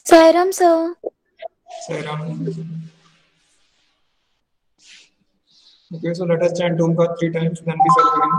Sairam, sir. Sairam. Okay, so let us chant Omkar 3 times, then we shall begin.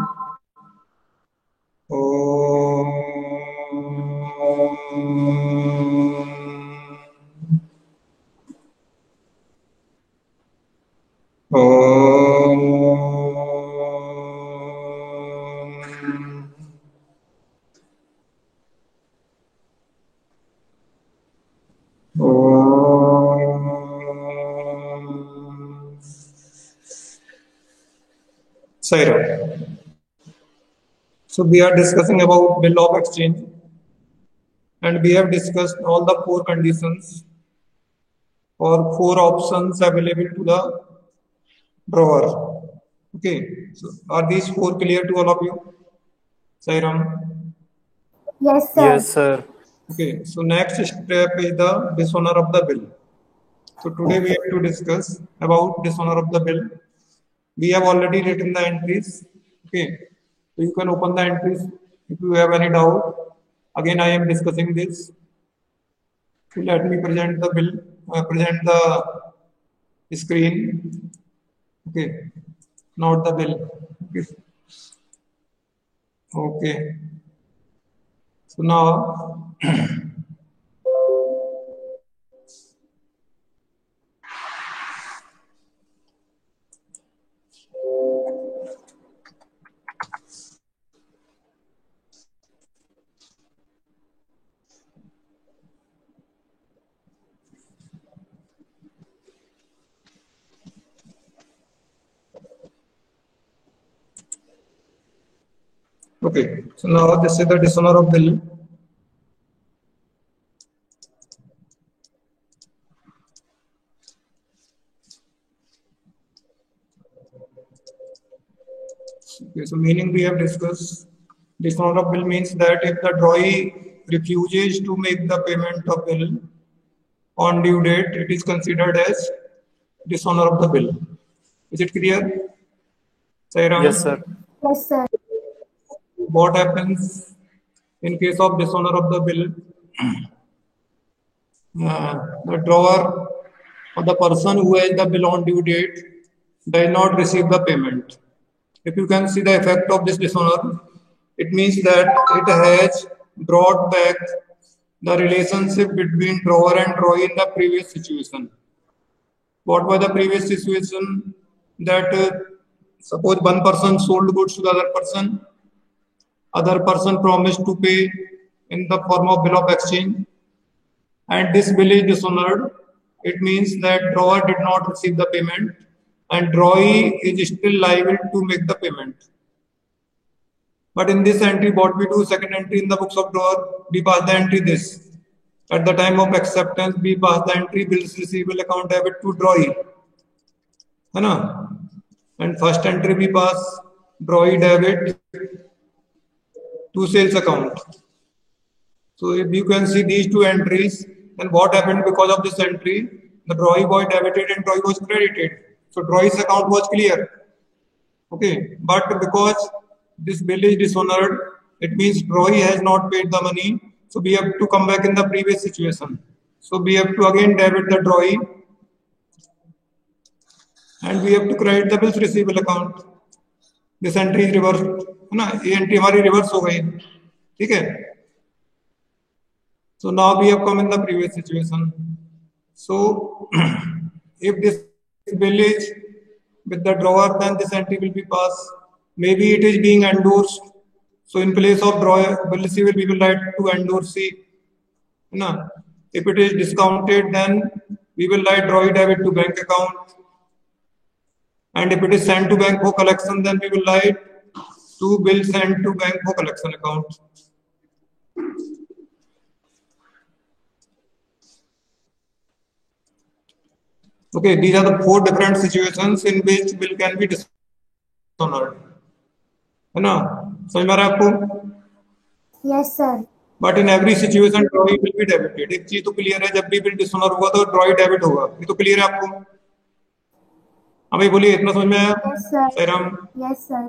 Sairam. So we are discussing about bill of exchange, and we have discussed all the 4 conditions or 4 options available to the drawer. Okay, so are these 4 clear to all of you? Sairam. Yes, sir. Yes, sir. Okay, so next step is the dishonor of the bill. So today we have to discuss about dishonor of the bill. We have already written the entries. Okay, so you can open the entries if you have any doubt. Again, I am discussing this. So let me present the bill, present the screen. Okay, not the bill. Okay. Okay. So now okay, so now this is the dishonor of bill. Okay, so meaning we have discussed. Dishonor of bill means that if the drawee refuses to make the payment of bill on due date, it is considered as dishonor of the bill. Is it clear? Sairam? Yes, sir. Yes, sir. What happens in case of dishonor of the bill? The drawer or the person who has the bill on due date does not receive the payment. If you can see the effect of this dishonor, it means that it has brought back the relationship between drawer and drawee in the previous situation. What was the previous situation? That suppose one person sold goods to the other person promised to pay in the form of bill of exchange, and this bill is dishonored. It means that drawer did not receive the payment and drawee is still liable to make the payment. But in this entry, what we do, second entry in the books of drawer, we pass the entry this. At the time of acceptance, we pass the entry bills receivable account debit to drawee. है ना? And first entry we pass drawee debit to sales account. So if you can see these 2 entries, then what happened because of this entry? The drawee was debited and drawee was credited. So drawee's account was clear. Okay, but because this bill is dishonored, it means drawee has not paid the money. So we have to come back in the previous situation. So we have to again debit the drawee and we have to credit the bills receivable account. This entry is reversed, है ना? ये entry हमारी reverse हो गई, ठीक है? So now we have come in the previous situation. So if this bill is with the drawer, then this entry will be passed. Maybe it is being endorsed. So in place of drawer bill receivable, we will write to endorse C. No. If it is discounted, then we will write drawee debit to bank account. And if it is sent to bank for collection, then we will write to bill sent to bank for collection account. Okay, these are the 4 different situations in which bill can be dishonored. है ना? समझ में आ रहा है आपको? Yes, sir. But in every situation, drawee will be debited. एक चीज तो क्लियर है, जब भी बिल डिसऑनर होगा तो drawee डेबिट होगा. ये तो क्लियर है आपको? हाँ भाई बोलिए, इतना समझ में आया? Yes, sir. Sairam. Yes, sir.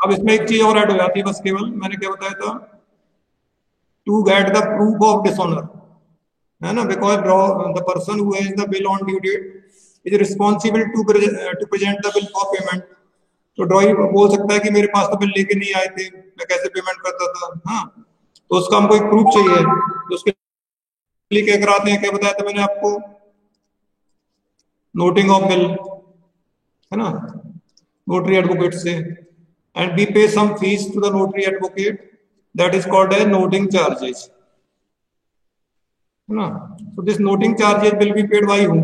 अब इसमें एक चीज और ऐड हो जाती है, बस केवल मैंने क्या बताया था, to get the proof of dishonour. है ना, because the person who has the bill on due date is responsible to present the bill for payment. तो ड्रॉई बोल सकता है कि मेरे पास तो बिल लेके नहीं आए थे, मैं कैसे पेमेंट करता था। हाँ, तो उसका हमको एक प्रूफ चाहिए, तो उसके लिए क्या कराते हैं, क्या बताया था मैंने आपको, नोटिंग ऑफ बिल, है ना, नोटरी एडवोकेट से, and we pay some fees to the notary advocate, that is called as noting charges, है ना। So this noting charges will be paid by whom,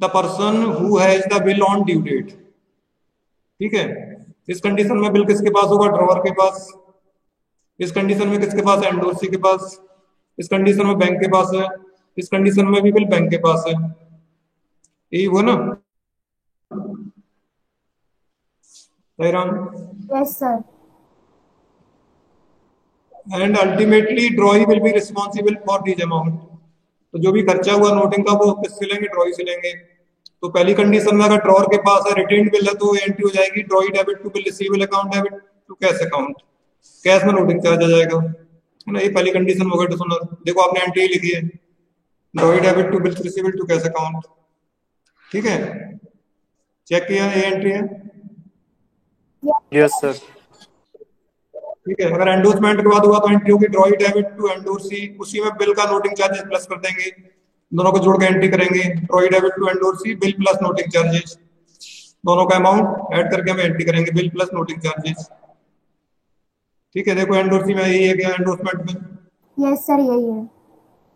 the person who has the bill on due date. ठीक है, इस condition में bill किसके पास होगा, drawer के पास। इस कंडीशन में किसके पास है, एंडोर्सी के पास। इस कंडीशन में बैंक के पास है। इस कंडीशन में भी बिल बैंक के पास है। यही हुआ ना Jairam. Yes, sir. And ultimately ड्रॉई will be responsible for this amount. तो जो भी खर्चा हुआ नोटिंग का वो किससे लेंगे, ड्रॉई से लेंगे। तो पहली कंडीशन में अगर ड्रॉवर के पास है रिटेन्ड बिल है तो एंट्री हो जाएगी drawee debit to bill receivable account debit to cash account, cash में नोटिंग चार्ज आ जाएगा, है ना। ये पहली कंडीशन हो गई। तो सुनो, देखो आपने एंट्री लिखी है, drawee debit to bill receivable to cash account. ठीक है, चेक किया, ये एंट्री है। Yes sir. ठीक है, अगर एंडोर्समेंट के बाद हुआ तो एंट्री होगी ड्रॉई डेबिट टू एंडोर्सी, उसी में बिल का नोटिंग चार्जेस प्लस कर देंगे, दोनों को जोड़ के एंट्री करेंगे, drawee debit to endorsee bill plus noting charges, दोनों का अमाउंट ऐड करके हम एंट्री करेंगे, बिल प्लस नोटिंग चार्जेस। ठीक है, देखो एंडोर्सी में यही है क्या, एंडोर्समेंट में। Yes, sir. यही है।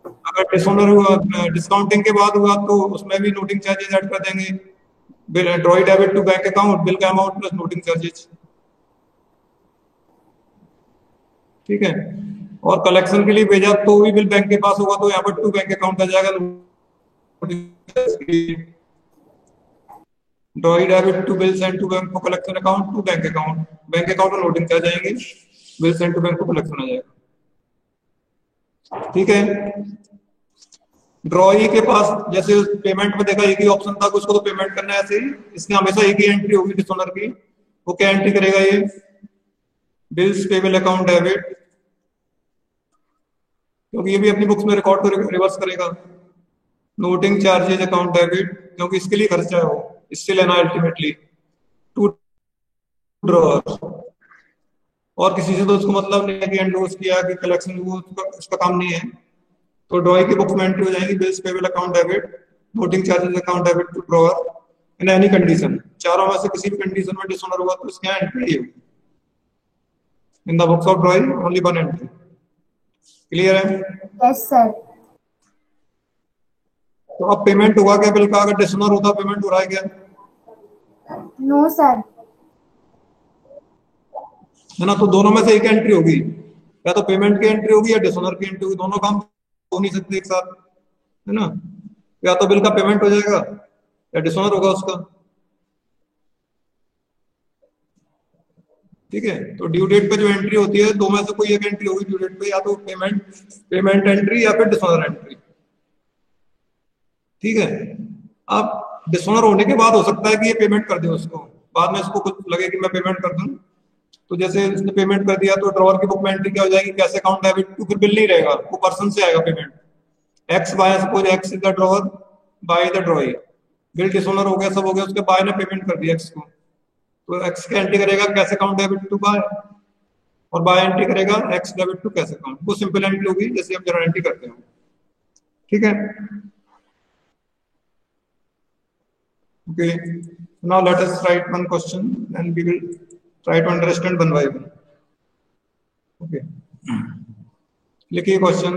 अगर डिसऑनर हुआ, डिस्काउंटिंग के बाद हुआ तो उसमें भी नोटिंग चार्जेस ऐड कर देंगे, bill drawee debit to bank account, bill का अमाउंट प्लस नोटिंग चार्जेस। ठीक है, और कलेक्शन के लिए भेजा तो भी बिल बैंक के पास होगा तो यहाँ पर टू बैंक अकाउंट आ जाएगा, drawee debit to bill send to bank को collection account to bank account, bank account में नोटिंग चार्ज आएंगे, बिल सेंड टू बैंक को कलेक्शन आ जाएगा। ठीक है, ड्रॉई के पास जैसे पेमेंट में देखा एक ही ऑप्शन था, उसको तो पेमेंट करना है ऐसे ही, इसमें हमेशा एक ही एंट्री होगी डिसऑनर की। वो क्या एंट्री करेगा, ये बिल्स पेबल अकाउंट डेबिट, क्योंकि ये भी अपनी बुक्स में रिकॉर्ड कर रिवर्स करेगा, नोटिंग चार्जेज अकाउंट डेबिट, क्योंकि इसके लिए खर्चा है वो, इससे लेना अल्टीमेटली, टू ड्रॉअर, और किसी से तो उसको मतलब नहीं है कि एंडोर्स किया कि कलेक्शन, वो उसका काम नहीं है। तो ड्रॉई की बुक्स में एंट्री हो जाएगी bills payable account debit, noting charges account debit to drawer in any condition. चारों में से किसी भी कंडीशन में डिसऑनर हुआ तो इसके एंट्री होगी in the books of ड्रॉई, only one entry. Clear है? Yes, sir. तो अब पेमेंट होगा क्या बिल का, अगर डिसऑनर होता पेमेंट हो रहा है क्या, No, sir. है ना। तो दोनों में से एक एंट्री होगी, या तो पेमेंट की एंट्री होगी या डिसऑनर की एंट्री होगी, दोनों काम हो नहीं सकते एक साथ, है ना। या तो बिल का पेमेंट हो जाएगा या डिसऑनर होगा उसका। ठीक है, तो ड्यू डेट पे जो एंट्री होती है दो में से कोई एक एंट्री होगी ड्यू डेट पे, या तो पेमेंट एंट्री या फिर डिसऑनर एंट्री। ठीक है, अब डिसऑनर होने के बाद हो सकता है कि ये पेमेंट कर दे उसको, बाद में इसको कुछ लगे कि मैं पेमेंट कर दूं, तो जैसे इसने पेमेंट कर दिया तो ड्रॉवर की बुक में एंट्री क्या हो जाएगी, कैश अकाउंट डेबिट टू, फिर बिल नहीं रहेगा, वो पर्सन से आएगा payment, X by, suppose X is the drawer by the drawee, bill dishonour हो गया, सब हो गया, उसके बाय ने पेमेंट कर दिया एक्स को, तो एक्स की एंट्री करेगा cash account debit to by, और बाय एंट्री करेगा X debit to cash account, वो सिंपल एंट्री होगी जैसे हम जनरल एंट्री करते हैं। ठीक है, okay, now let us write one question and we will try to understand one by one. Okay, लिखिए question,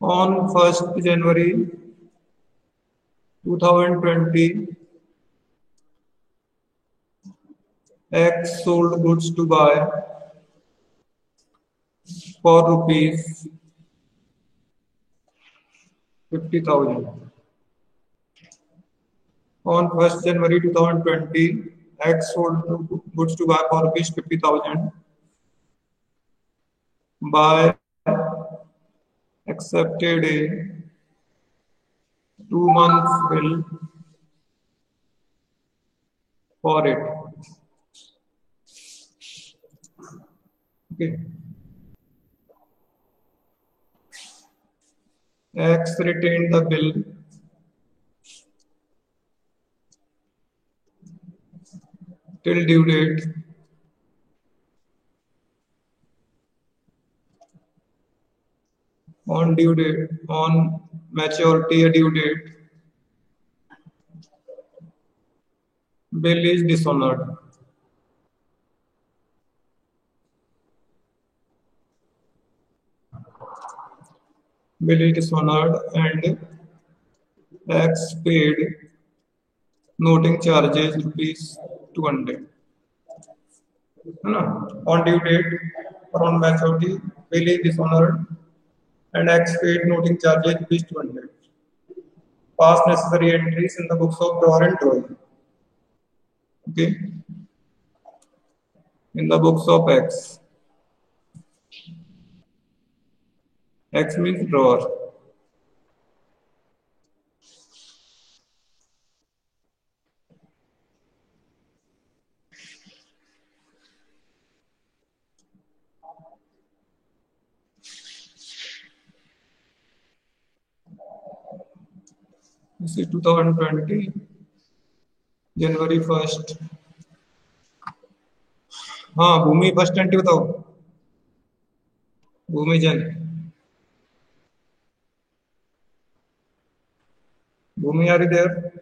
on 1st January 2020 X sold goods to buy for rupees 50,000. On 1st January 2020 X sold goods to buy for rupees 50,000 by accepted a 2 months bill for it. Okay. X retained the bill till due date on maturity due date, bill is dishonored. Bill is dishonored and X paid noting charges ₹200. है ना? On due date or on maturity, bill is dishonored and X paid noting charges ₹200. Pass necessary entries in the books of drawer and drawing. Okay. In the books of X. X means drawer. This is 2020, January 1st. हाँ, भूमि first entry बताओ. भूमि जन. भूमि are you there?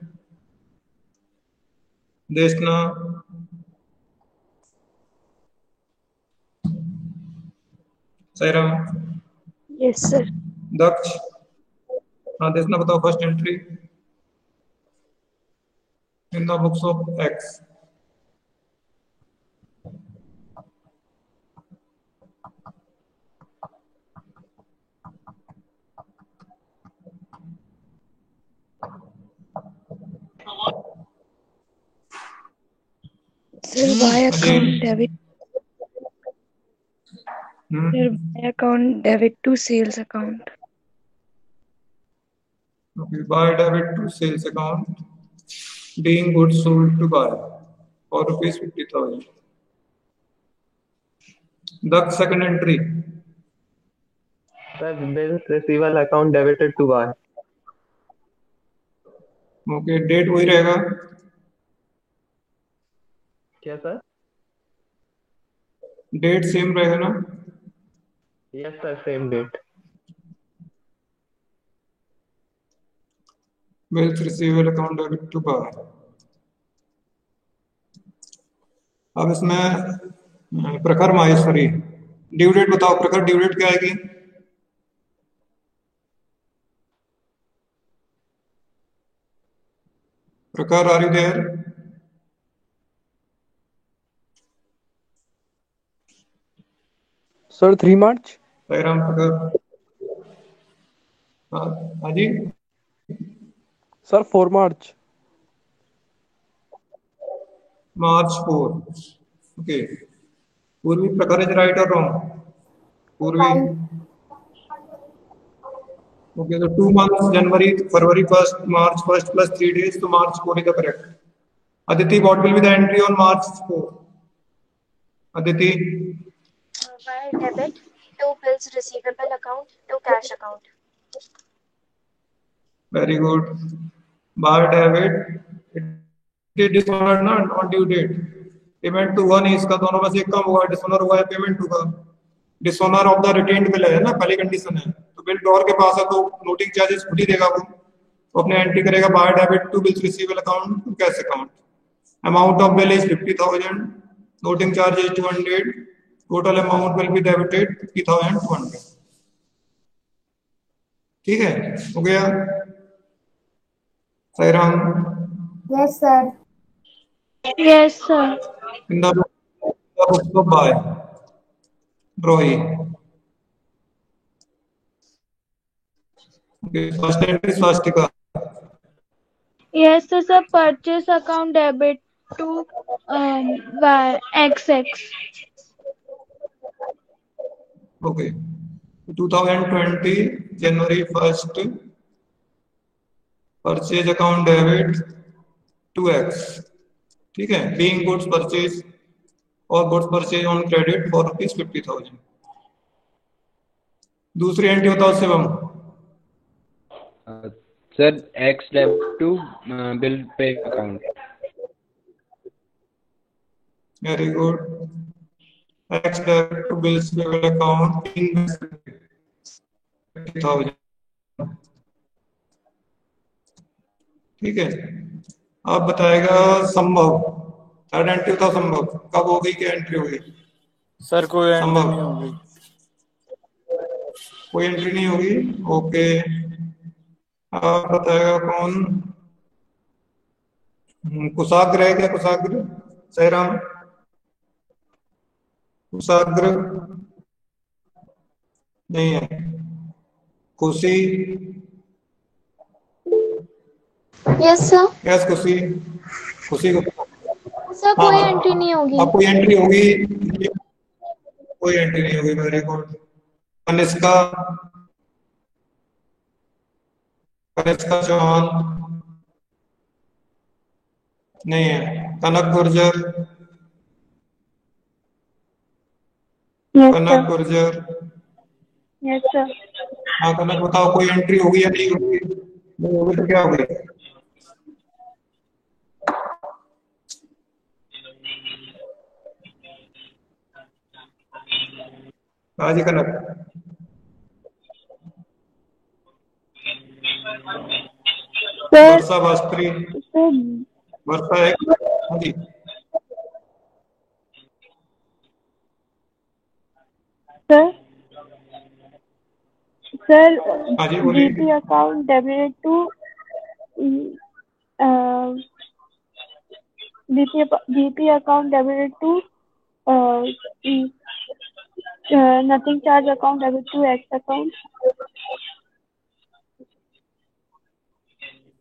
Deshna. Sairam. Yes, sir. Daksh. हाँ, Deshna बताओ first entry in the books of X. Sir, by account debit. Sir, by account debit to sales account. Okay, by debit to sales account, being goods sold to buyer for ₹50,000. The second entry. Sir, bills receivable account debited to buyer. Okay, date वही रहेगा. क्या sir? Date same रहेगा ना? Yes sir, same date. Bills receivable account debit to buyer. अब इसमें प्रखर Maheshwari due date बताओ. प्रखर ड्यू डेट क्या आएगी? प्रखर आर यू देयर? सर 3 मार्च. जयराम प्रखर. हाँ जी sir 4 March. March 4. Okay. Purvi, Prakhar is right or wrong? Purvi. Okay, so 2 months, January, February 1st, March 1st plus 3 days, so March 4 is the correct. Aditi, what will be the entry on March 4? Aditi? By debit to bills receivable account to cash account. Very good. By debit, it is dishonored not on due date. Payment to one is का दोनों में से एक कम हुआ, dishonor हुआ है payment to का. Dishonor of the retained bill है ना, पहली कंडीशन है. तो बिल ड्रॉअर के पास है तो नोटिंग चार्जेस खुद ही देगा वो. तो अपने एंट्री करेगा by debit to bills receivable account to cash account. Amount of bill is 50,000. Noting charge is 200. Total amount will be debited 50,200. ठीक है, हो गया. Sairam. Yes, sir. Yes, sir. In the books of buy. Drawing. Okay, first entry swastika. Yes, sir. Purchase account debit to XX. Okay. 2020 January 1st. Purchase account debit to X. ठीक है. Being goods purchase or goods purchase on credit for ₹50,000. दूसरी entry बताओ Shivam. Sir X debit to bill pay account. Very good. X debit to bills payable account 50,000। ठीक है, अब बताएगा संभव। Third entry बताओ संभव कब होगी, क्या एंट्री होगी? सर कोई एंट्री संभव नहीं होगी। कोई एंट्री नहीं होगी। ओके, अब बताएगा कौन? कुशाग्र है क्या? कुशाग्र, सहीराम, कुशाग्र नहीं है। Khushi, yes sir. यस खुशी, खुशी को सर कोई एंट्री नहीं होगी। अब कोई एंट्री होगी? कोई एंट्री नहीं होगी। Very good. कनिष्का, कनिष्का चौहान नहीं है। Kanak Gurjar, Kanak Gurjar, yes sir. हाँ कनक बताओ कोई एंट्री होगी या नहीं होगी? नहीं होगी तो क्या होगी? आज कनक वर्षा शास्त्री, वर्षा है। हाँ जी सर सर हाँ जी बोलिए। BP account debited to BP account debited to nothing charge account debit to X account.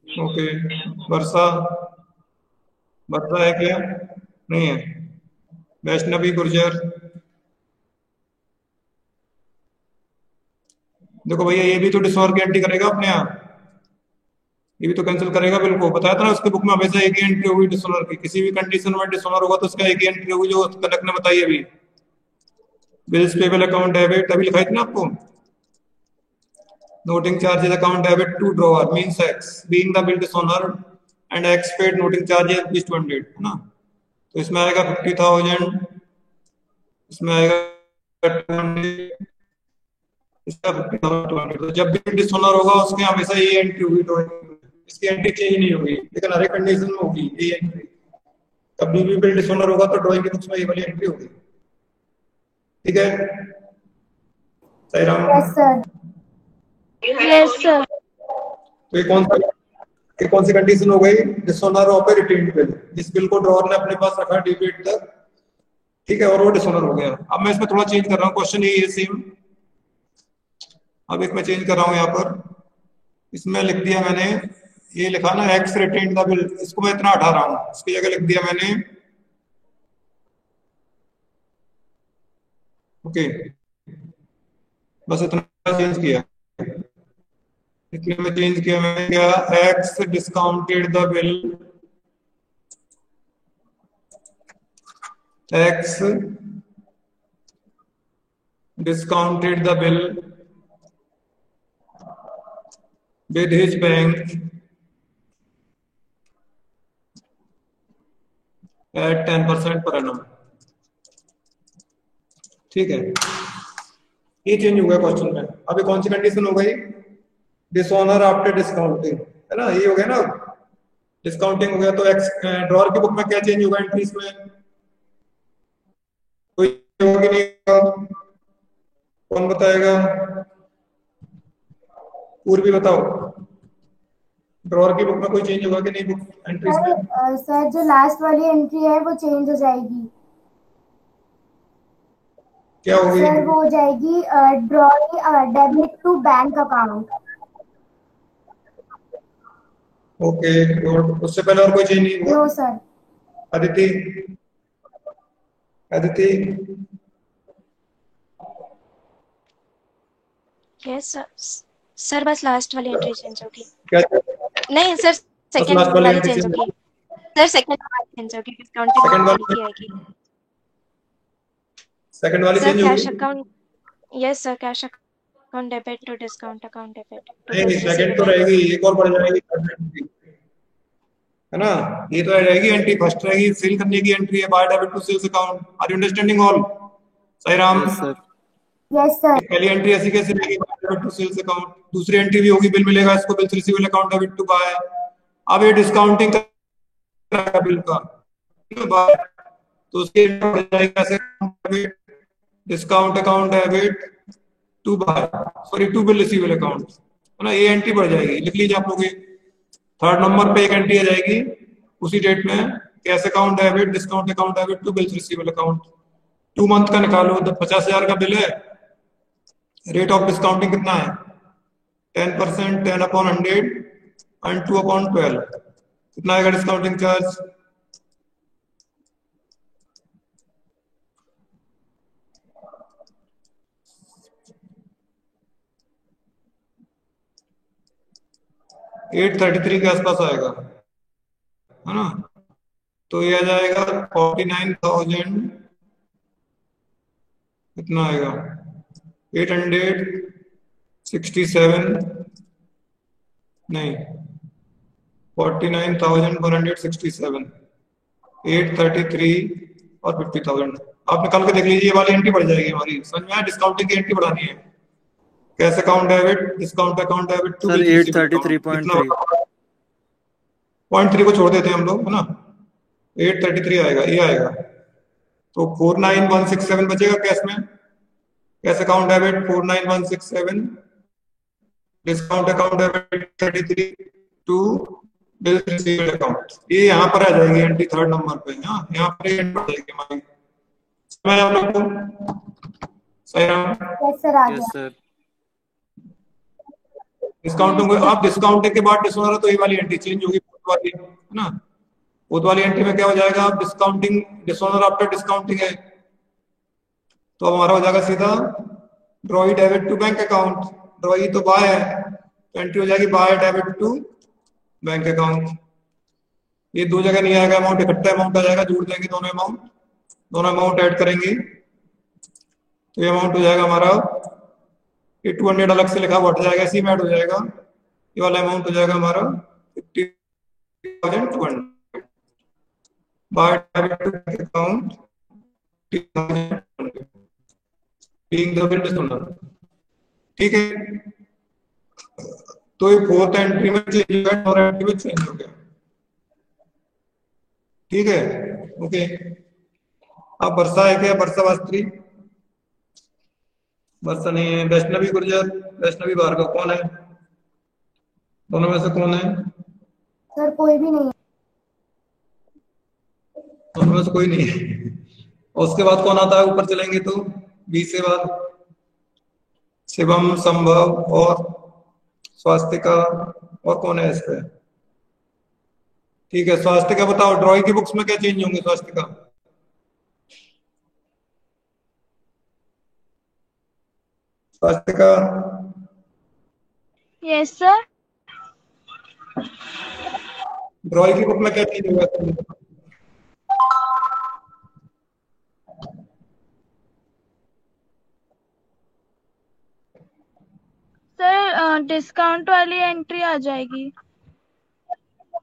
Okay, Varsha, Varsha है क्या? नहीं है। वैष्णवी गुर्जर, देखो भैया ये भी तो डिसऑर्डर की एंट्री करेगा अपने यहाँ, ये भी तो कैंसिल करेगा बिल को। बताया था ना उसके बुक में हमेशा एक ही एंट्री होगी डिसऑनर की। किसी भी कंडीशन में डिसऑनर होगा तो उसका एक ही एंट्री होगी, जो कनक ने बताई अभी। बिल्स पेबल अकाउंट डेबिट अभी लिखाई थी ना आपको। Noting charges account debit to drawer means X being the bill dishonour and X paid noting charges rupees 200, है ना। तो इसमें आएगा 50,000, इसमें आएगा 200, इसका 50,000। तो जब भी डिसऑनर होगा उसके हमेशा ये एंट्री होगी ड्रॉइंग में, इसकी एंट्री चेंज नहीं होगी, लेकिन हर एक कंडीशन में होगी ये एंट्री। कभी भी बिल डिसऑनर होगा तो ड्रॉइंग की बुक्स में ये वाली एंट्री होगी। ठीक है Sahiram? Yes sir. Yes sir. तो ये कौन सी कंडीशन हो गई? Dishonour of A retained bill, जिस बिल को ड्रॉअर ने अपने पास रखा ड्यू डेट तक, ठीक है, और वो डिसऑनर हो गया। अब मैं इसमें थोड़ा चेंज कर रहा हूँ, क्वेश्चन यही है सेम। अब एक मैं चेंज कर रहा हूँ यहाँ पर, इसमें लिख दिया मैंने, ये लिखा ना एक्स रिटेन्ड द बिल, इसको मैं इतना हटा रहा हूँ, इसकी जगह लिख दिया मैंने ओके, बस इतना चेंज किया। इतने में चेंज किया मैंने, क्या x discounted the bill, x discounted the bill with his bank at 10% per annum। ठीक है, ये चेंज हो गया क्वेश्चन में। अभी कौन सी कंडीशन हो गई? डिसऑनर आफ्टर डिस्काउंटिंग, है ना, ये हो गया ना। डिस्काउंटिंग हो गया तो एक्स ड्रॉअर की बुक में क्या चेंज होगा एंट्रीज में? कोई होगा कि नहीं होगा? कौन बताएगा? पूर्वी बताओ, ड्रॉअर की बुक में कोई चेंज होगा कि नहीं बुक एंट्रीज में? सर जो लास्ट वाली एंट्री है वो चेंज हो जाएगी। क्या होगी? सर वो हो जाएगी drawing debit to bank account. Okay good, उससे पहले और कोई चेंज नहीं हुआ? No sir. Aditi, Aditi yes sir. Sir बस लास्ट वाली एंट्री चेंज होगी। क्या? नहीं सर, सेकंड लास्ट वाली वाली एंट्री चेंज चेंज होगी। सर सेकंड वाली चेंज होगी, डिस्काउंटिंग सेकंड वाली वाली, की आएगी। सेकंड वाली सर चेंज कैश होगी। Account, yes sir cash account debit to discount account debit to नहीं, bills सेकंड तो receivable. रहेगी, एक और बढ़ जाएगी third entry, है ना? ये तो रहेगी एंट्री, फर्स्ट रहेगी सेल करने की एंट्री है, by debit to sales account. Are you understanding all? सही Ram? Yes sir. Yes sir. पहली एंट्री ऐसी कैसे रहेगी, by debit to sales account. दूसरी एंट्री भी होगी, बिल मिलेगा इसको, bills receivable account debit to by. अब ये डिस्काउंटिंग का बिल का बाय, तो उसकी एंट्री बढ़ जाएगी कैसे, discount account debit to by, sorry to bill receivable account, है ना? ये एंट्री बढ़ जाएगी, लिख लीजिए आप लोग। थर्ड नंबर पे एक एंट्री आ जाएगी उसी डेट में, cash account debit discount account debit to bills receivable account. 2 month का निकालो, 50,000 का बिल है, रेट ऑफ डिस्काउंटिंग कितना है, 10%, 10/100 एंड 2/12, कितना आएगा डिस्काउंटिंग चार्ज? $833 के आसपास आएगा, है ना? तो ये आ जाएगा 49,000, कितना आएगा, 867, नहीं 49,167, 833 और 50,000। आप निकाल के देख लीजिए, ये वाली एंट्री बढ़ जाएगी हमारी। समझ में आया? डिस्काउंटिंग की एंट्री बढ़ानी है, cash account debit discount account debit to sir 833.3 0.3 को छोड़ देते हैं हम लोग, है ना? 833 आएगा, ये आएगा। तो 49,167 बचेगा कैश में, cash account debit 49,167, discount account debit 33 to bill receivable account. ये यहाँ पर आ जाएगी एंट्री थर्ड नंबर पे, यहाँ पर एंट्री आ जाएगी हमारी। समझ आप लोग को? सही रहा? यस सर, आ यस गया। सर। डिस्काउंटिंग आप डिस्काउंटिंग के बाद डिसऑनर, तो ये वाली एंट्री चेंज होगी, फोर्थ वाली, है ना? फोर्थ वाली एंट्री में क्या हो जाएगा, आप डिस्काउंटिंग डिसऑनर आफ्टर डिस्काउंटिंग है, तो हमारा हो जाएगा सीधा drawee debit to bank account. Drawee तो बाय है, तो एंट्री हो जाएगी by debit to bank account. ये दो जगह नहीं आएगा अमाउंट, इकट्ठा अमाउंट आ जाएगा, जोड़ देंगे दोनों अमाउंट ऐड करेंगे, तो ये अमाउंट हो जाएगा हमारा, ये 200 अलग से लिखा हुआ हट जाएगा, इसी में ऐड हो जाएगा, ये वाला अमाउंट हो जाएगा हमारा 50,200 by debit to bank account being the bill dishonor। ठीक है, तो ये फोर्थ एंट्री में चेंज हो गया और एंट्री में चेंज हो गया। ठीक है, ओके। अब वर्षा है क्या, वर्षा वास्त्री? वर्षा नहीं है। वैष्णवी गुर्जर, वैष्णवी भार्गव, कौन है दोनों में से, कौन है? सर कोई भी नहीं है। दोनों में से कोई नहीं है। और उसके बाद कौन आता है, ऊपर चलेंगे तो बी से बाद शिवम, संभव और स्वास्तिका, और कौन है इस पे? ठीक है, स्वास्तिका बताओ, ड्रॉइंग की बुक्स में क्या चेंज होंगे Swastika? Swastika? Yes sir. Drawing की बुक में क्या चेंज होगा? सर डिस्काउंट वाली एंट्री आ जाएगी।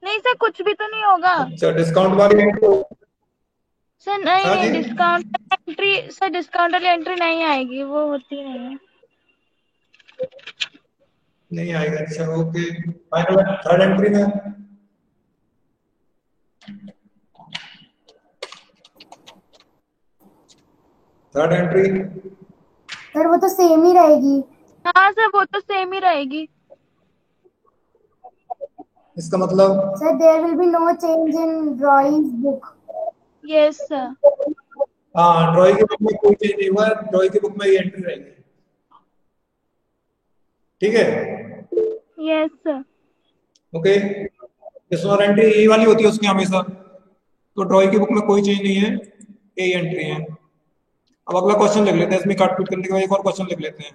नहीं सर, कुछ भी तो नहीं होगा। अच्छा, डिस्काउंट वाली एंट्री? सर नहीं हाँ नहीं, जी? डिस्काउंट एंट्री, सर डिस्काउंट वाली एंट्री नहीं आएगी, वो होती नहीं है। नहीं आएगा, अच्छा ओके। फाइनल थर्ड एंट्री में थर्ड एंट्री सर वो तो सेम ही रहेगी। हाँ सर, वो तो सेम ही रहेगी। इसका मतलब? Sir there will be no change in drawing book. Yes sir. हाँ, ड्राइंग की बुक में कोई चेंज नहीं हुआ, ड्राइंग की बुक में ये एंट्री रहेगी। ठीक है, yes sir. Okay. Dishonour entry यही वाली होती है उसकी हमेशा, तो ड्राइंग की बुक में कोई चेंज नहीं है, यही एंट्री है। अब अगला क्वेश्चन लिख लेते हैं, इसमें काटपीट करने के बाद एक और क्वेश्चन लिख लेते हैं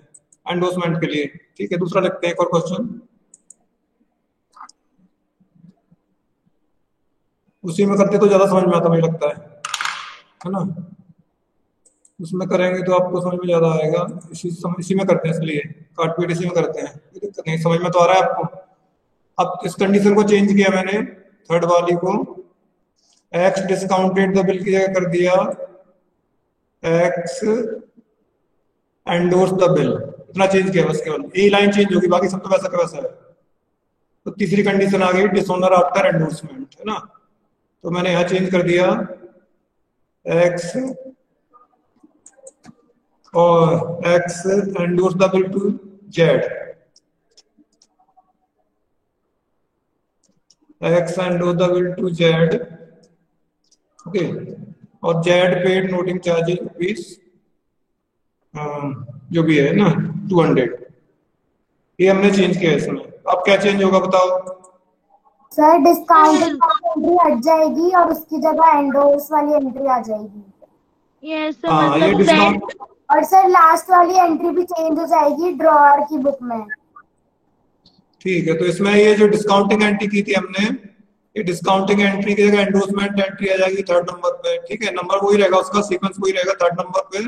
एंडोर्समेंट के लिए। ठीक है, दूसरा लिखते हैं एक और क्वेश्चन, उसी में करते तो ज्यादा समझ में आता मुझे लगता है ना? उसमें करेंगे तो आपको समझ में ज्यादा आएगा, इसी में करते हैं, इसलिए पीटीसी में करते हैं, कोई दिक्कत नहीं, समझ में तो आ रहा है आपको। अब इस कंडीशन को चेंज किया मैंने, थर्ड वाली को, एक्स डिस्काउंटेड द बिल की जगह कर दिया एक्स एंडोर्स द बिल, इतना चेंज किया बस, केवल ये लाइन चेंज होगी, बाकी सब तो वैसा का वैसा है। तो तीसरी कंडीशन आ गई डिसऑनर आफ्टर एंडोर्समेंट, है ना। तो मैंने यहाँ चेंज कर दिया एक्स और X endorse the bill to Z, X endorse the bill to Z, okay, और Z paid noting charges rupees जो भी है ना 200, ये हमने चेंज किया इसमें। अब क्या चेंज होगा बताओ? सर डिस्काउंटेड एंट्री हट जाएगी और उसकी जगह एंडोर्स वाली एंट्री आ जाएगी। यस सर, हाँ, ये मतलब डिस्काउंट, और सर लास्ट वाली एंट्री भी चेंज हो जाएगी ड्रॉअर की बुक में। ठीक है। तो इसमें ये जो डिस्काउंटिंग एंट्री की थी हमने, ये डिस्काउंटिंग एंट्री की जगह एंडोर्समेंट एंट्री आ जाएगी थर्ड नंबर पे, ठीक है। नंबर वही रहेगा, उसका सीक्वेंस वही रहेगा, थर्ड नंबर पे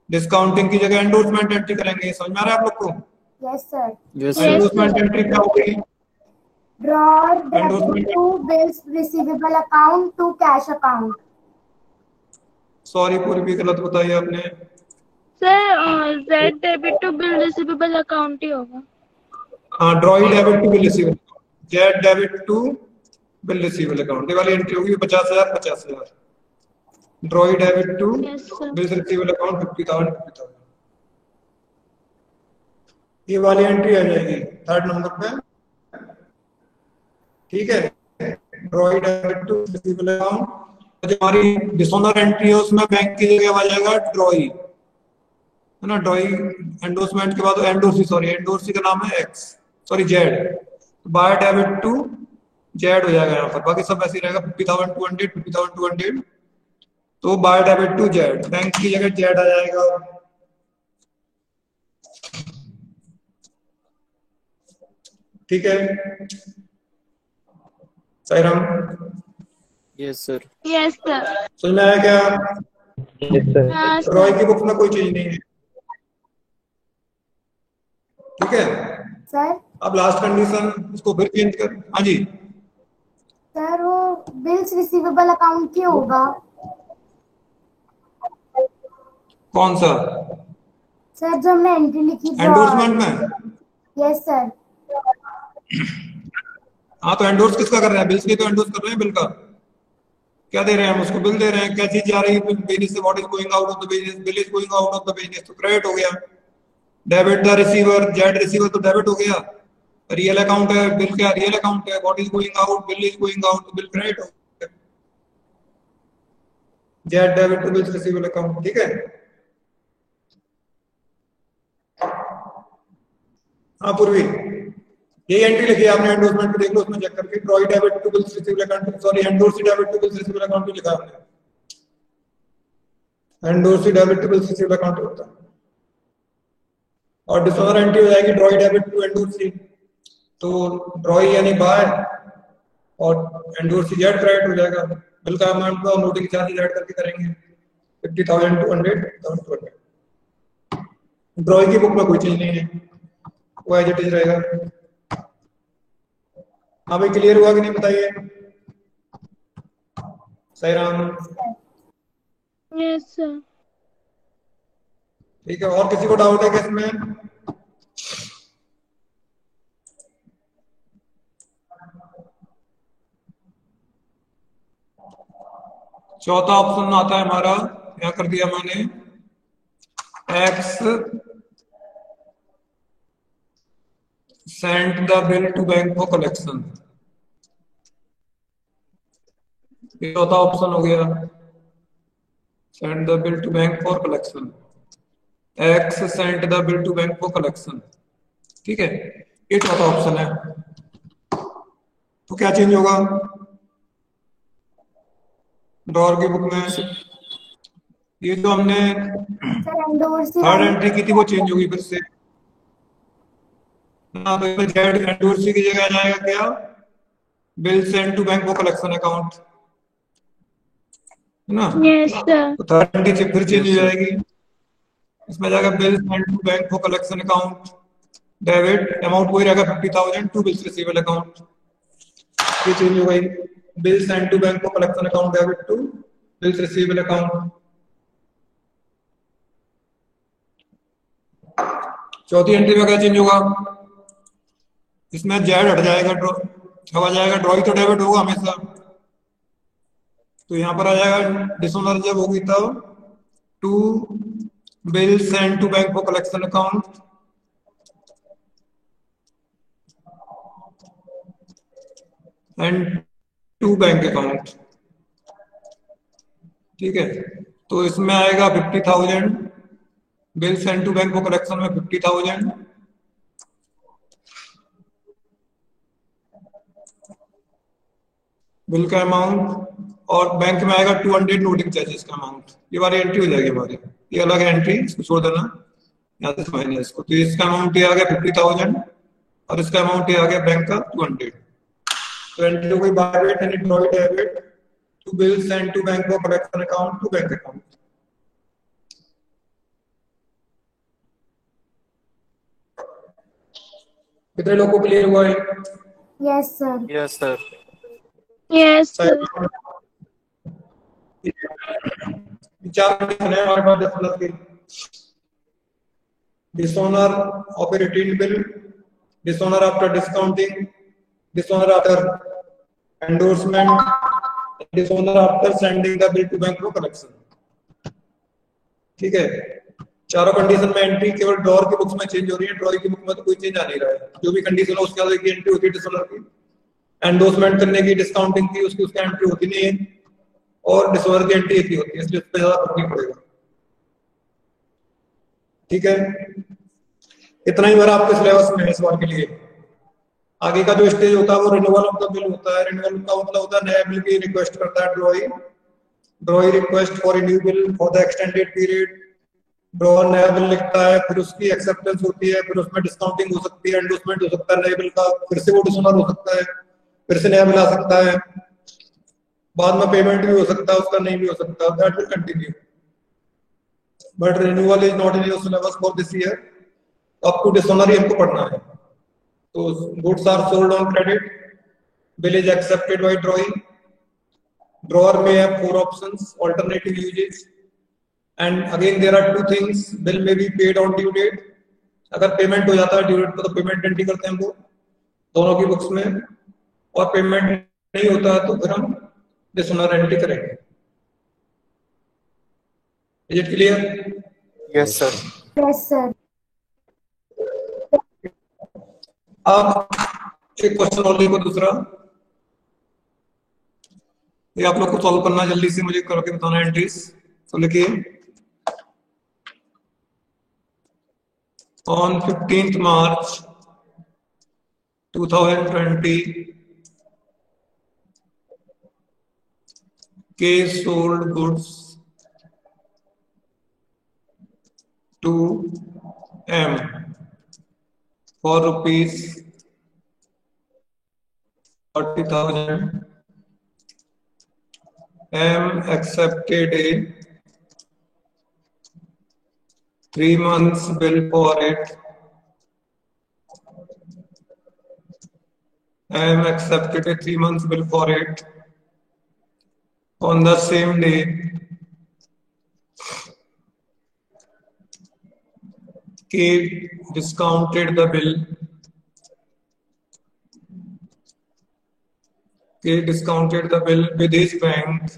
डिस्काउंटिंग की जगह एंडोर्समेंट एंट्री करेंगे। समझ में आ रहा है आप लोग को? Yes sir. एंडोर्समेंट एंट्री क्या होगी? Drawer Endorsement. Debit to bills receivable account to cash account. Sorry, पूरी भी गलत बताई आपने। Sir Z debit to bill receivable account ही होगा। हाँ, drawee debit to bill receivable, Z debit to bill receivable account, ये वाली एंट्री होगी 50,000 50,000। Drawee debit to yes sir. Bill receivable account 50,000 50,000, ये वाली एंट्री आ जाएगी थर्ड नंबर पे, ठीक है। Drawee debit to receivable account, जो हमारी डिसऑनर एंट्री है उसमें बैंक की जगह आ जाएगा ड्रॉई, है ना। ड्रॉई एंडोर्समेंट के बाद एंडोर्सी, सॉरी एंडोर्सी का नाम है X, sorry Z, by debit to Z हो जाएगा यहाँ पर, बाकी सब ऐसे ही रहेगा 50,200 50,200, तो by debit to Z, bank की जगह जेड आ जाएगा। ठीक है Sairam? Yes sir. Yes sir. समझ में आया क्या? Yes sir. हाँ रॉय सर। की बुक में कोई चेंज नहीं है, ठीक है। सर अब लास्ट कंडीशन, इसको फिर चेंज कर। हाँ जी, सर वो बिल्स रिसीवेबल अकाउंट क्यों होगा? कौन सा? सर जो हमने एंट्री लिखी एंडोर्समेंट में? Yes sir. हाँ, तो एंडोर्स किसका कर रहे हैं? बिल्स की तो एंडोर्स कर रहे हैं, बिल का क्या दे रहे हैं हम उसको? बिल दे रहे हैं। क्या चीज जा रही है बिजनेस से? What is going out of the business? Bill is going out of the business, तो क्रेडिट हो गया। Debit the receiver, Z receiver तो डेबिट हो गया। रियल अकाउंट है, बिल क्या रियल अकाउंट है। What is going out, bill is going out, bill credit हो गया। Z debit to bills receivable account, ठीक है। हाँ पूर्वी, ये एंट्री लिखी है आपने एंडोर्समेंट पे, देख लो उसमें चेक करके। Drawee debit to bills receivable account, sorry endorsee debit to bills receivable account भी लिखा है आपने, endorsee debit to bills receivable account होता है। और डिसऑनर एंट्री हो जाएगी ड्रॉई डेबिट टू एंडोर्सी, तो ड्रॉई यानी बाय और एंडोर्सी जेड क्रेडिट हो जाएगा। बिल का अमाउंट को नोटिंग चार्जेस ऐड करके करेंगे 50,200 ड्रॉई की बुक में कोई चेंज नहीं है, वो एज इट इज रहेगा। हाँ भाई, क्लियर हुआ कि नहीं बताइए? साईराम? Yes sir. ठीक है, और किसी को डाउट है क्या इसमें? चौथा ऑप्शन आता है हमारा, क्या कर दिया मैंने, X send the bill to bank for collection, ये चौथा ऑप्शन हो गया, send the bill to bank for collection, X send the bill to bank for collection, ठीक है, ये चौथा ऑप्शन है। तो क्या चेंज होगा ड्रॉअर की बुक में? ये जो हमने थर्ड एंट्री की थी वो चेंज होगी फिर से। हाँ, तो इसमें जेड एंडोर्सी की जगह आ जाएगा क्या, bill send to bank for collection account, है ना। Yes sir. तो थर्ड एंट्री फिर चेंज हो जाएगी। इसमें जाएगा bills and to bank for collection account debit, amount वही रहेगा 50,000 टू बिल्स रिसीवेबल अकाउंट, ये चेंज हो गई। Bills and to bank for collection account debit to bills receivable account. चौथी एंट्री में क्या चेंज होगा, इसमें जेड हट जाएगा, ड्रॉ अब आ जाएगा ड्रॉई तो डेबिट होगा हमेशा, तो यहाँ पर आ जाएगा डिसऑनर जब होगी तब to bills and to bank for collection account and to bank account. ठीक है, तो इसमें आएगा 50,000, bills and to bank for collection में 50,000, बिल का अमाउंट, और बैंक में आएगा 200 नोटिंग चार्जेस का अमाउंट। ये वाली एंट्री हो जाएगी हमारी, ये अलग एंट्री, इसको छोड़ देना, यहाँ से समझना इसको। तो इसका अमाउंट ये आ गया 50,000 और इसका अमाउंट ये आ गया बैंक का 200। तो एंट्री हो गई by debit and draw debit to bills and to bank for collection account to bank account. कितने लोगों को क्लियर हुआ है? Yes sir. Yes sir. Yes sir. चार कंडीशन है हमारे पास डिसऑनर की। Dishonour of a retained bill, dishonour after discounting, dishonour after endorsement, dishonour after sending the bill to bank for collection. ठीक है, चारों कंडीशन में एंट्री केवल ड्रॉर की बुक्स में चेंज हो रही है, ड्रॉर की बुक में तो कोई चेंज आ नहीं रहा है। जो भी कंडीशन है उसके बाद एक एंट्री होती है डिसऑनर की, एंडोर्समेंट करने की, डिस्काउंटिंग की, उसकी एंट्री होती नहीं है, और डिसऑनर की एंट्री एक ही होती है, इसलिए उस पर ज्यादा फर्क नहीं पड़ेगा। ठीक है, इतना ही मेरा आपके सिलेबस में है इस बार के लिए। आगे का जो स्टेज होता है वो रिन्यूअल ऑफ द बिल होता है। रिन्यूअल का मतलब होता है नया बिल की रिक्वेस्ट करता है ड्रॉई request for a new bill for the extended period. Drawer नया बिल लिखता है, फिर उसकी एक्सेप्टेंस होती है, फिर उसमें डिस्काउंटिंग हो सकती है, एंडोर्समेंट हो सकता है नए बिल का, फिर से वो डिसऑनर हो सकता है, फिर से नया बिल आ सकता है, बाद में पेमेंट भी हो सकता है उसका, नहीं भी हो सकता, that will continue. But renewal is not in your syllabus for this year, up to dishonour ही हमको पढ़ना है। तो goods are sold on credit, bill is accepted by drawee, drawer may have 4 options, alternative uses, and again there are 2 things, bill may be paid on due date, अगर payment हो जाता है due date पर तो payment entry करते हैं हम लोग दोनों की बुक्स में, और पेमेंट नहीं होता है तो फिर हम डिसऑनर एंट्री करेंगे। Is it clear? Yes sir. Yes sir. अब एक क्वेश्चन और लिखो दूसरा, ये आप लोग को सॉल्व करना, जल्दी से मुझे करके बताना एंट्रीज। तो लिखिए, on 15th March 2020, K sold goods to M for rupees 40,000. M accepted a 3 months bill for it. M accepted a 3 months bill for it. On the same day, K discounted the bill. K discounted the bill with his bank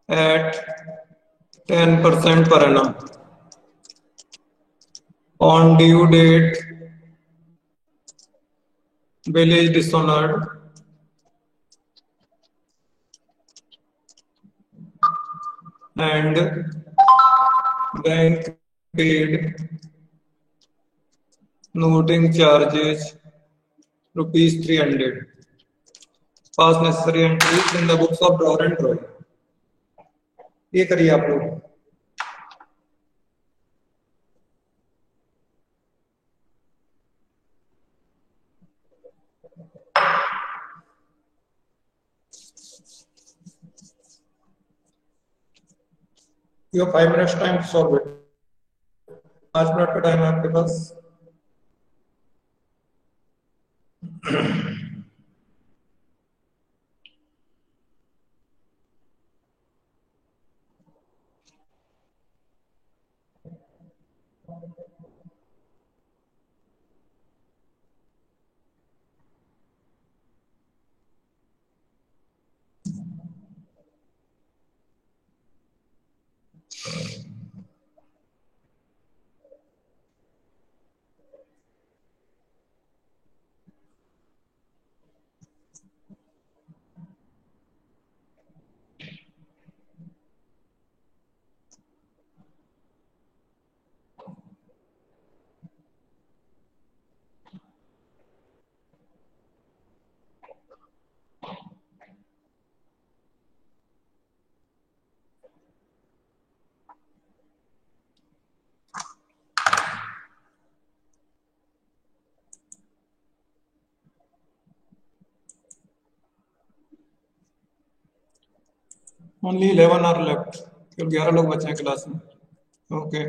at 10% per annum. On due date, bill is dishonored and bank paid noting charges rupees 300. Pass necessary entries in the books of drawer and drawing. ये करिए आप लोग। You have 5 minutes time to solve it. 5 minute का time है आपके पास. Only 11 are left. केवल 11 लोग बचे हैं क्लास में. Okay.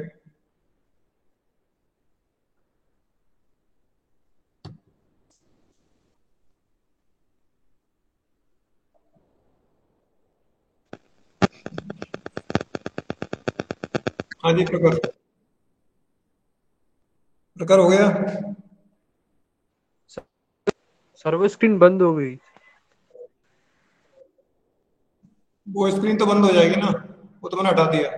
हाँ जी प्रकार. प्रकार हो गया. सर्वर स्क्रीन बंद हो गई. वो स्क्रीन तो बंद हो जाएगी ना, वो तो मैंने हटा दिया.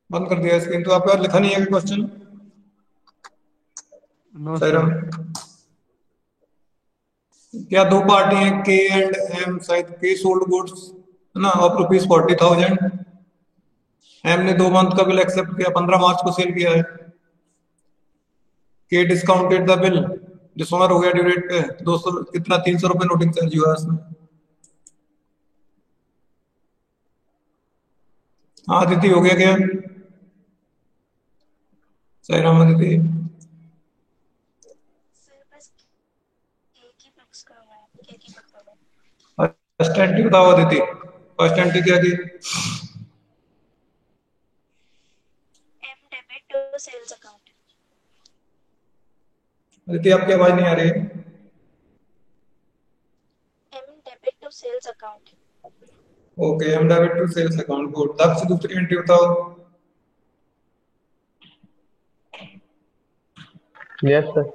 बंद कर दिया स्क्रीन. तो आपका लिखा नहीं है क्वेश्चन? नो सर क्या दो पार्टी हैं के एंड एम, शायद के सोल्ड गुड्स है ना ऑफ ₹40,000. एम ने 2 मंथ का बिल एक्सेप्ट किया, 15 मार्च को सेल किया है. के डिस्काउंटेड द बिल, डिसऑनर हो गया ड्यू डेट पे. 200 कितना 300 रुपए नोटिंग चार्ज हुआ इसमें. हाँ दीदी हो गया क्या? सही राम दीदी. फर्स्ट एंट्री बताओ दीदी. फर्स्ट एंट्री क्या की? M debit to sales account. दीदी आपकी आवाज नहीं आ रही है. M debit to sales account. Okay, M debit to sales account. Good. Daksh दूसरी एंट्री बताओ. Yes, sir.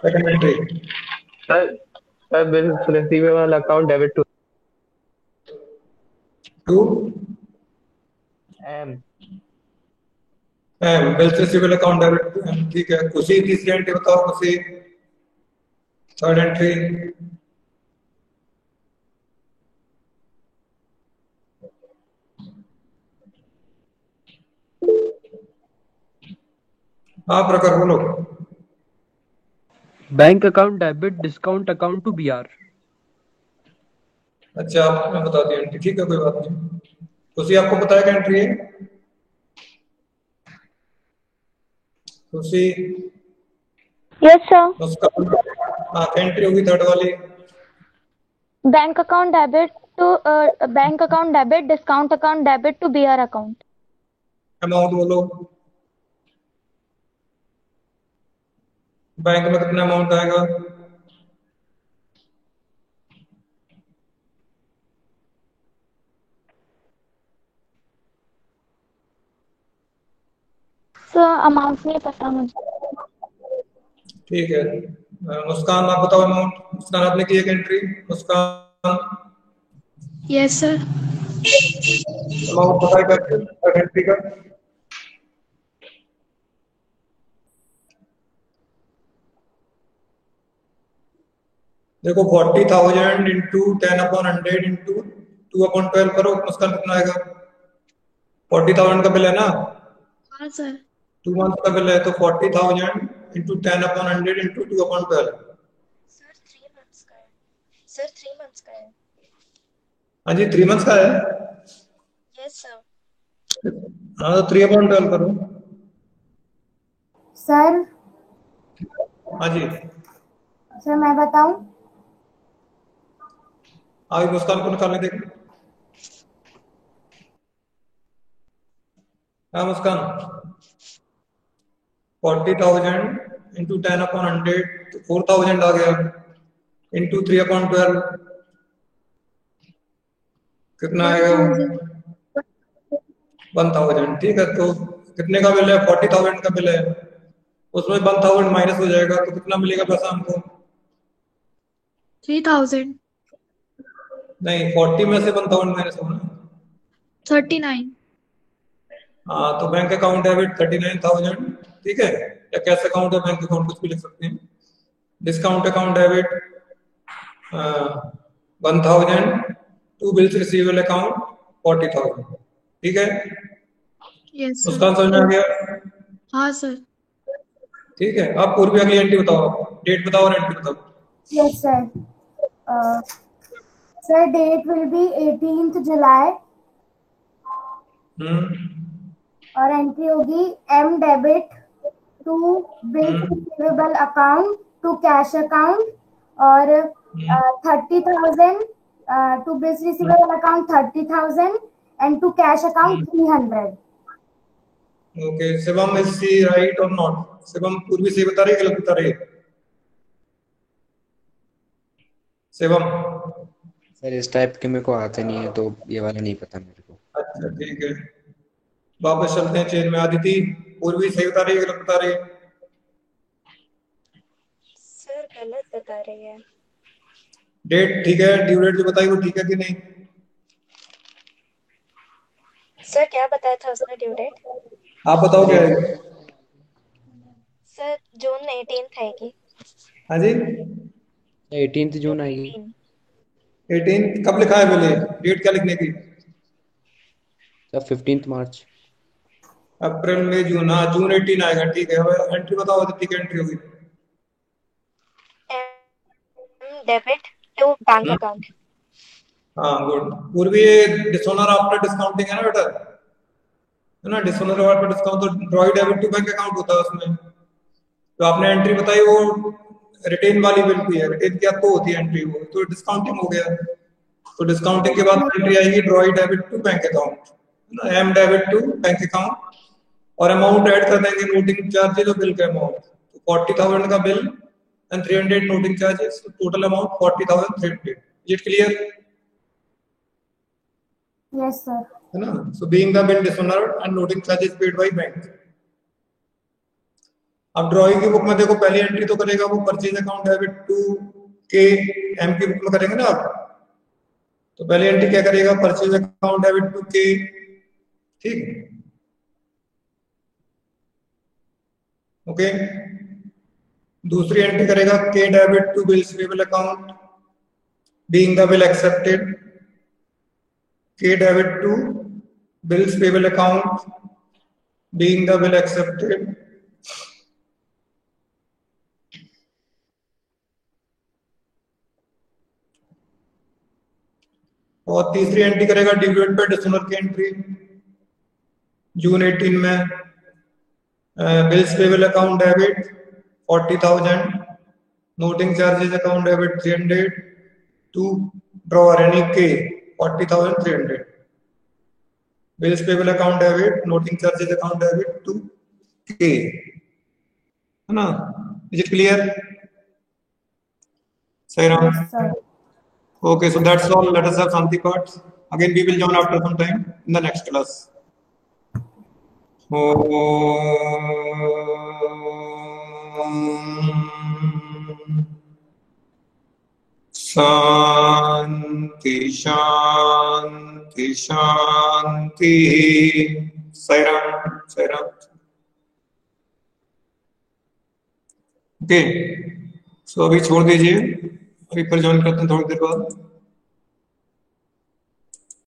Second entry. Sir, bills receivable account debit to M. Bills receivable account debit to M. ठीक है. खुशी तीसरी एंट्री बताओ. खुशी third entry. हाँ प्रकार बोलो. Bank account debit discount account to BR. अच्छा आपने बता दिया एंट्री. ठीक है कोई बात नहीं. खुशी आपको पता है क्या एंट्री है? खुशी. Yes sir. उसका हाँ एंट्री होगी थर्ड वाली. Bank account debit discount account debit to BR account. Amount बोलो. बैंक में कितना अमाउंट आएगा? सर अमाउंट नहीं पता मुझे. ठीक है. मुस्कान आप बताओ अमाउंट. मुस्कान आपने की एक एंट्री. मुस्कान यस सर. अमाउंट पता है क्या एंट्री का? देखो 40,000 इंटू 10/100 इंटू 2/12 करो. मुस्कान कितना आएगा? 40,000 का बिल है ना? हाँ सर. 2 मंथ का बिल है तो 40,000 इंटू 10/100 इंटू 2/12. Sir, 3 months का है. Sir, 3 months का है. हाँ जी 3 मंथ्स का है. Yes, sir. हाँ तो 3/12 करो. सर. हाँ जी. सर मैं बताऊं. आगे मुस्कान को निकालने देखो. हाँ मुस्कान, 40,000 इंटू 10/100 तो 4,000 आ गया, इंटू 3/12 कितना आएगा? 1,000। ठीक है, तो कितने का बिल है? 40,000 का बिल है, उसमें 1,000 माइनस हो जाएगा, तो कितना मिलेगा पैसा हमको? 3,000। नहीं, 40 में से 1,000 माइनस होगा ना। 39। हाँ, तो बैंक अकाउंट डेबिट 39,000। ठीक है, या कैश अकाउंट या बैंक अकाउंट कुछ भी लिख सकते हैं। Discount account debit 1,000 to bills receivable account 40,000। ठीक है, यस उसका सर। समझ में आ गया? हाँ सर। ठीक है, आप पूर्व अगली एंट्री बताओ, डेट बताओ और एंट्री बताओ। Yes sir. Sir date will be 18th July और एंट्री होगी M debit to bill receivable account to cash account और 30,000 to bills receivable account 30,000 and to cash account 300। Okay, Shivam is see right और not? Shivam Purvi सही बता रही है, गलत बता रही है? शिवम सर इस टाइप के मेरे को आते नहीं है, तो ये वाला नहीं पता मेरे को। अच्छा ठीक है, वापस चलते हैं चेन में। आदिति, पूर्वी सही बता रही है, गलत बता रही है? सर गलत बता रही है। डेट ठीक है, ड्यू डेट जो बताई वो ठीक है कि नहीं? सर क्या बताया था उसने ड्यू डेट? आप बताओ क्या है? सर जून 18 आएगी। हाँ जी, 18 जून आएगी। 18 कब लिखा है पहले? डेट क्या लिखने की? सर 15 मार्च। अप्रैल मई जून, हाँ जून 18 आएगा। ठीक है, अब एंट्री बताओ। आदित्य की एंट्री होगी डेबिट टू बैंक अकाउंट। हाँ good. Purvi dishonour after discounting है ना बेटा, है ना? डिसऑनर आफ्टर डिस्काउंट तो drawee debit to bank account होता है उसमें। तो आपने एंट्री बताई वो रिटेन वाली बिल की है, रिटेन क्या तो होती है एंट्री, वो तो डिस्काउंटिंग हो गया। तो डिस्काउंटिंग के बाद एंट्री आएगी drawee debit to bank account, है ना? M debit to bank account और अमाउंट ऐड कर देंगे, नोटिंग चार्जेस और बिल का अमाउंट। तो 40,000 का bill and 300 noting charges, so total amount 40,300. Is it clear? Yes sir. है ना? So being the bill dishonored and noting charges paid by bank. अब ड्रॉइंग की बुक में देखो, पहली एंट्री तो करेगा वो परचेज अकाउंट डेबिट टू के एम की बुक में करेंगे ना आप। तो पहली एंट्री क्या करेगा? परचेज अकाउंट डेबिट टू के। ठीक, ओके। दूसरी एंट्री करेगा K debit to bills payable account being the bill accepted, K debit to bills payable account being the bill accepted. और तीसरी एंट्री करेगा ड्यू डेट पे डिसऑनर की एंट्री जून 18 में, bills payable account debit 40,000, noting charges account debit 300 to drawer any K 40,300, bills payable account debit, noting charges account debit to K, है ना? Is it clear? Sairam? Yes sir. Okay, so that's all. Let us have Shanti parts. Again, we will join after some time in the next class. Shanti Shanti Shanti. Sairam Sairam. Okay, so अभी छोड़ दीजिए, अभी पर join करते हैं थोड़ी देर बाद।